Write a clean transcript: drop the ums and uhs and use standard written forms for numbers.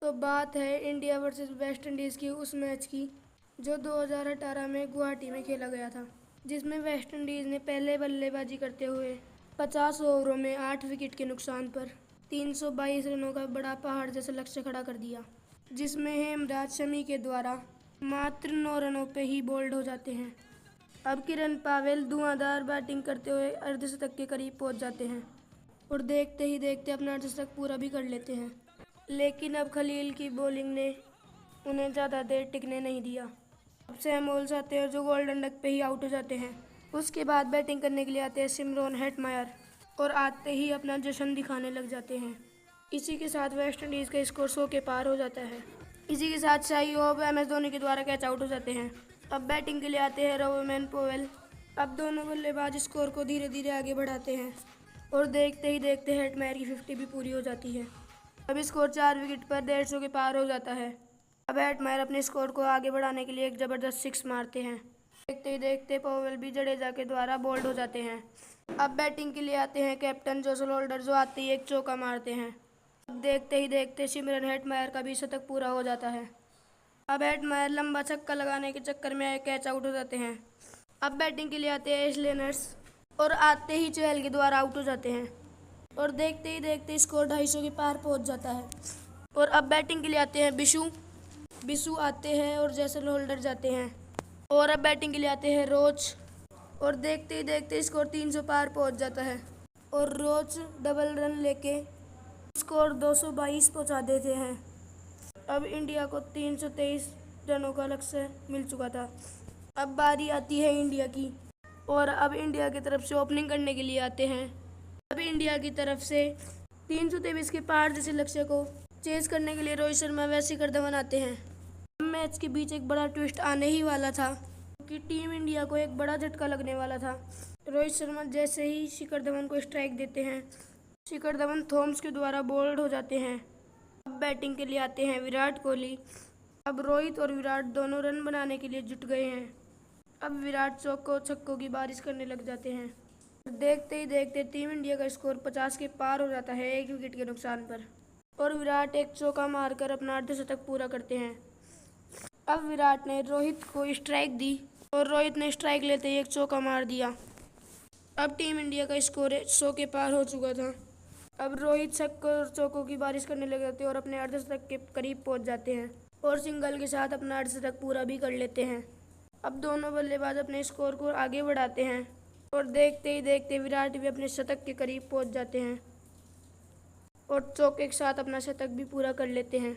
तो बात है इंडिया वर्सेस वेस्ट इंडीज़ की, उस मैच की जो 2018 में गुवाहाटी में खेला गया था, जिसमें वेस्ट इंडीज़ ने पहले बल्लेबाजी करते हुए 50 ओवरों में 8 विकेट के नुकसान पर 322 रनों का बड़ा पहाड़ जैसा लक्ष्य खड़ा कर दिया, जिसमें हेमराज शमी के द्वारा मात्र 9 रनों पे ही बोल्ड हो जाते हैं। अब किरण पावेल धुआंधार बैटिंग करते हुए अर्धशतक के करीब पहुंच जाते हैं और देखते ही देखते अपना अर्धशतक पूरा भी कर लेते हैं। लेकिन अब खलील की बॉलिंग ने उन्हें ज़्यादा देर टिकने नहीं दिया। अब सैम होल्स आते हैं जो गोल्डन डक पे ही आउट हो जाते हैं। उसके बाद बैटिंग करने के लिए आते हैं सिमरन हेटमायर और आते ही अपना जश्न दिखाने लग जाते हैं। इसी के साथ वेस्ट इंडीज़ का स्कोर 100 के पार हो जाता है। इसी के साथ शाही होप MS धोनी के द्वारा कैच आउट हो जाते हैं। अब बैटिंग के लिए आते हैं रोवेमैन पोवेल। अब दोनों बल्लेबाज स्कोर को धीरे धीरे आगे बढ़ाते हैं और देखते ही देखते हेटमायर की 50 भी पूरी हो जाती है। अब स्कोर 4 विकेट पर 150 के पार हो जाता है। अब हेटमायर अपने स्कोर को आगे बढ़ाने के लिए एक ज़बरदस्त 6 मारते हैं। देखते ही देखते पोवेल भी जडेजा के द्वारा बोल्ड हो जाते हैं। अब बैटिंग के लिए आते हैं कैप्टन जोसल होल्डर, जो आते ही एक चौका मारते हैं। अब देखते ही देखते सिमरन हेटमायर का भी शतक पूरा हो जाता है। अब हेटमायर लंबा छक्का लगाने के चक्कर में कैच आउट हो जाते हैं। अब बैटिंग के लिए आते हैं एशलेनर्स और आते ही चहल के द्वारा आउट हो जाते हैं और देखते ही देखते स्कोर 250 के पार पहुंच जाता है। और अब बैटिंग के लिए आते हैं बिशु आते हैं और जैसल होल्डर जाते हैं। और अब बैटिंग के लिए आते हैं रोच और देखते ही देखते स्कोर 300 पार पहुंच जाता है और रोच डबल रन लेके स्कोर 222 पहुंचा देते हैं। अब इंडिया को 323 रनों का लक्ष्य मिल चुका था। अब बारी आती है इंडिया की और अब इंडिया की तरफ से ओपनिंग करने के लिए आते हैं। अब इंडिया की तरफ से 323 के पार जैसे लक्ष्य को चेज करने के लिए रोहित शर्मा व शिखर धवन आते हैं। मैच के बीच एक बड़ा ट्विस्ट आने ही वाला था क्योंकि टीम इंडिया को एक बड़ा झटका लगने वाला था। रोहित शर्मा जैसे ही शिखर धवन को स्ट्राइक देते हैं, शिखर धवन थॉमस के द्वारा बोल्ड हो जाते हैं। अब बैटिंग के लिए आते हैं विराट कोहली। अब रोहित और विराट दोनों रन बनाने के लिए जुट गए हैं। अब विराट चौकों छक्कों की बारिश करने लग जाते हैं। देखते ही देखते टीम इंडिया का स्कोर 50 के पार हो जाता है 1 विकेट के नुकसान पर और विराट एक चौका मारकर अपना अर्धशतक पूरा करते हैं। अब विराट ने रोहित को स्ट्राइक दी और रोहित ने स्ट्राइक लेते ही एक चौका मार दिया। अब टीम इंडिया का स्कोर 100 के पार हो चुका था। अब रोहित छक्कों और चौकों की बारिश करने लग जाते हैं और अपने अर्धशतक के करीब पहुंच जाते हैं और सिंगल के साथ अपना अर्धशतक पूरा भी कर लेते हैं। अब दोनों बल्लेबाज अपने स्कोर को आगे बढ़ाते हैं और देखते ही देखते विराट भी अपने शतक के करीब पहुंच जाते हैं और चौके के साथ अपना शतक भी पूरा कर लेते हैं।